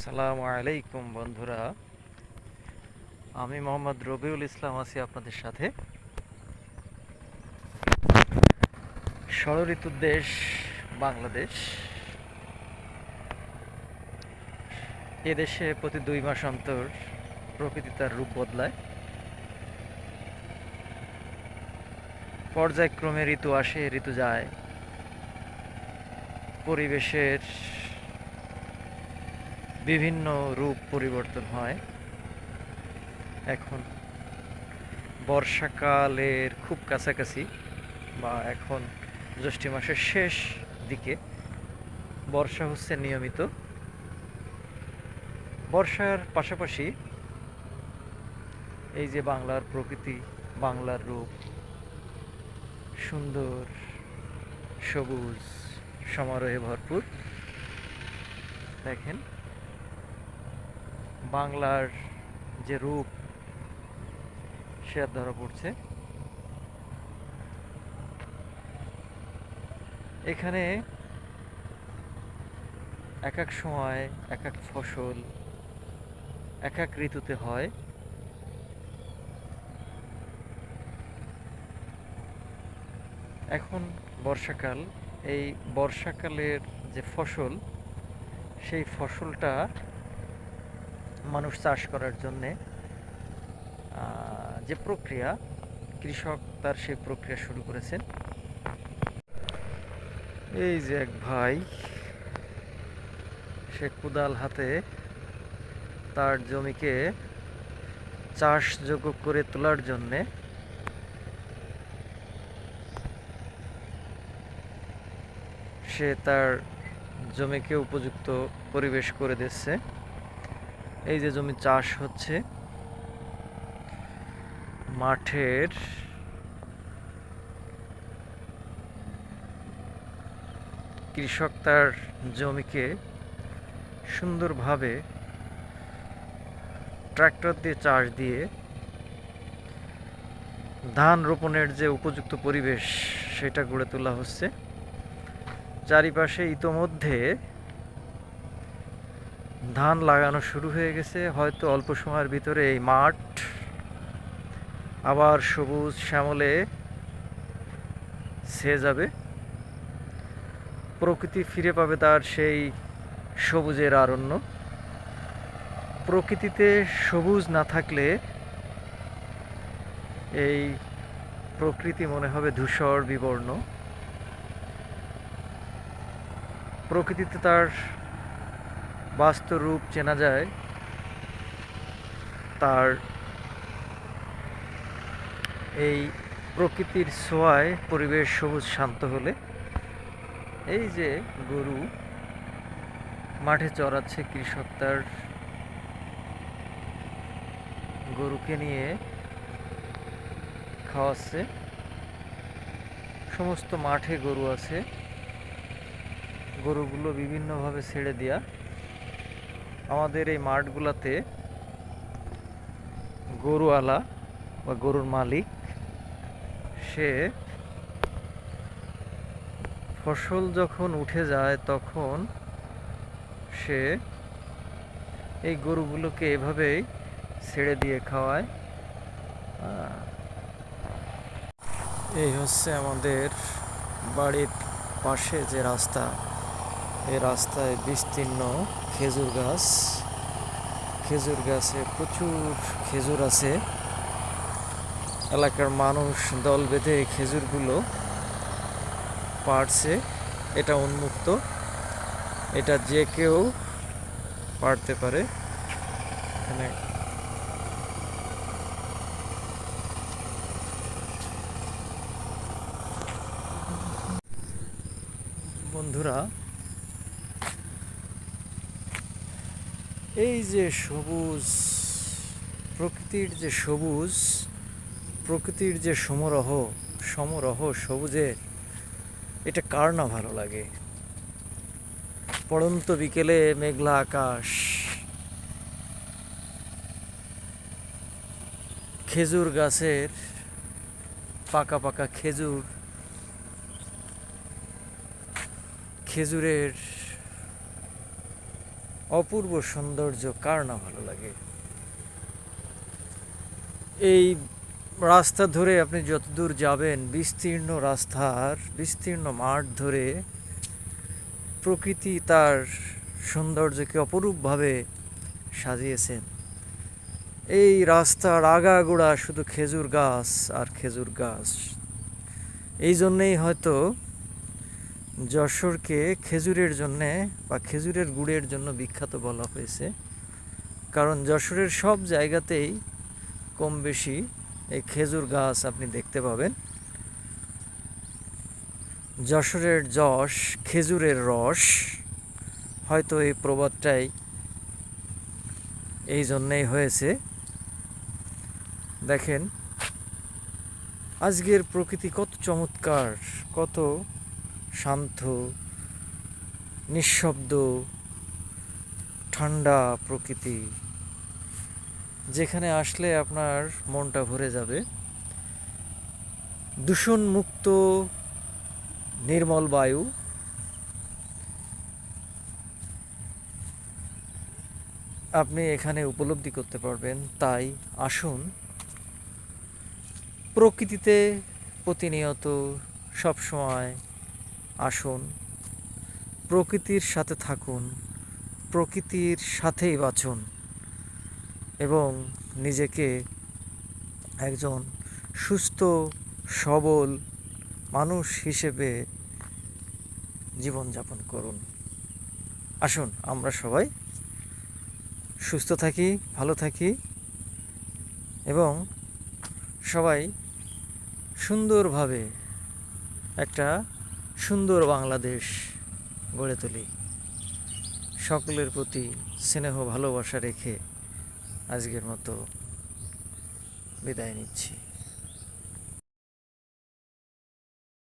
আসসালামু আলাইকুম বন্ধুরা, আমি মোহাম্মদ রবিউল ইসলাম আছি আপনাদের সাথে। ষড়ঋতুর দেশ বাংলাদেশ। এদেশে প্রতি 2 মাস অন্তর প্রকৃতি তার রূপ বদলায়। পর্যায়ক্রমে ঋতু আসে, ঋতু যায়। পরিবেশের বিভিন্ন রূপ পরিবর্তন হয়। এখন বর্ষাকালের খুব কাছাকাছি, বা এখন জ্যৈষ্ঠ মাসের শেষ দিকে বর্ষা হচ্ছে নিয়মিত। বর্ষার পাশাপাশি এই যে বাংলার প্রকৃতি, বাংলার রূপ, সুন্দর সবুজ সমারোহে ভরপুর। দেখেন বাংলার যে রূপ সে আর ধরা পড়ছে। এখানে এক এক সময় এক এক ফসল এক এক ঋতুতে হয়। এখন বর্ষাকাল, এই বর্ষাকালের যে ফসল, সেই ফসলটা মানুষ চাষ করার জন্যে যে প্রক্রিয়া, কৃষক তার সেই প্রক্রিয়া শুরু করেছেন। এই যে এক ভাই, সে কোদাল হাতে তার জমিকে চাষযোগ্য করে তোলার জন্যে সে তার জমিকে উপযুক্ত পরিবেশ করে দিচ্ছে। এই যে জমি চাষ হচ্ছে, মাঠের কৃষক তার জমিকে সুন্দরভাবে ট্রাক্টর দিয়ে চাষ দিয়ে ধান রোপণের যে উপযুক্ত পরিবেশ সেটা গড়ে তোলা হচ্ছে। চারিপাশে ইতোমধ্যে ধান লাগানো শুরু হয়ে গেছে। হয়তো অল্প সময়ের ভিতরে এই মাঠ আবার সবুজ শ্যামলে ছেয়ে যাবে। প্রকৃতি ফিরে পাবে তার সেই সবুজের অরণ্য। প্রকৃতিতে সবুজ না থাকলে এই প্রকৃতি মনে হবে ধূসর বিবর্ণ। প্রকৃতিতে তার বাস্তব রূপ চেনা যায় তার এই প্রকৃতির ছোঁয়ায়। পরিবেশ সবুজ শান্ত হলে। এই যে গরু মাঠে চড়াচ্ছে, কৃষক তার গরুকে নিয়ে খাওয়াচ্ছে। সমস্ত মাঠে গরু আছে, গরুগুলো বিভিন্নভাবে ছেড়ে দেয়া। আমাদের এই মাঠগুলোতে গরুওয়ালা বা গরুর মালিক, সে ফসল যখন উঠে যায় তখন সে এই গরুগুলোকে এভাবেই ছেড়ে দিয়ে খাওয়ায়। এই হচ্ছে আমাদের বাড়ির পাশে যে রাস্তা, এই রাস্তায় বিস্তীর্ণ খেজুর গাছ। খেজুর গাছে প্রচুর খেজুর আছে। এলাকার মানুষ দল বেঁধে খেজুরগুলো পাড়ছে। এটা উন্মুক্ত, এটা যে কেউ পাড়তে পারে। এখানে বন্ধুরা, এই যে সবুজ প্রকৃতির যে সবুজ, প্রকৃতির যে সমারোহ সমারোহ সবুজের, এটা কার না ভালো লাগে। পড়ন্ত বিকেলে মেঘলা আকাশ, খেজুর গাছের পাকা পাকা খেজুর, খেজুরের অপূর্ব সৌন্দর্য কার না ভালো লাগে। এই রাস্তা ধরে আপনি যতদূর যাবেন, বিস্তীর্ণ রাস্তার বিস্তীর্ণ মাঠ ধরে প্রকৃতি তার সৌন্দর্যকে অপরূপভাবে সাজিয়েছেন। এই রাস্তার আগাগোড়া শুধু খেজুর গাছ আর খেজুর গাছ। এই জন্যেই হয়তো যশোরকে খেজুরের জন্যে বা খেজুরের গুড়ের জন্য বিখ্যাত বলা হয়েছে। কারণ যশোরের সব জায়গাতেই কম বেশি এই খেজুর গাছ আপনি দেখতে পাবেন। যশোরের যশ খেজুরের রস, হয়তো এই প্রবাদটাই এই জন্যেই হয়েছে। দেখেন আজকের প্রকৃতি কত চমৎকার, কত শান্ত, নিঃশব্দ, ঠান্ডা প্রকৃতি, যেখানে আসলে আপনার মনটা ভরে যাবে। দূষণমুক্ত নির্মল বায়ু, আপনি এখানে উপলব্ধি করতে পারবেন। তাই আসুন প্রকৃতিতে প্রতিনিয়ত সবসময় আসুন, প্রকৃতির সাথে থাকুন, প্রকৃতির সাথেই বাঁচুন এবং নিজেকে একজন সুস্থ সবল মানুষ হিসেবে জীবনযাপন করুন। আসুন আমরা সবাই সুস্থ থাকি, ভালো থাকি এবং সবাই সুন্দরভাবে একটা সুন্দর বাংলাদেশ গড়ে তুলি। সকলের প্রতি স্নেহ ভালোবাসা রেখে আজকের মতো বিদায় নিচ্ছি।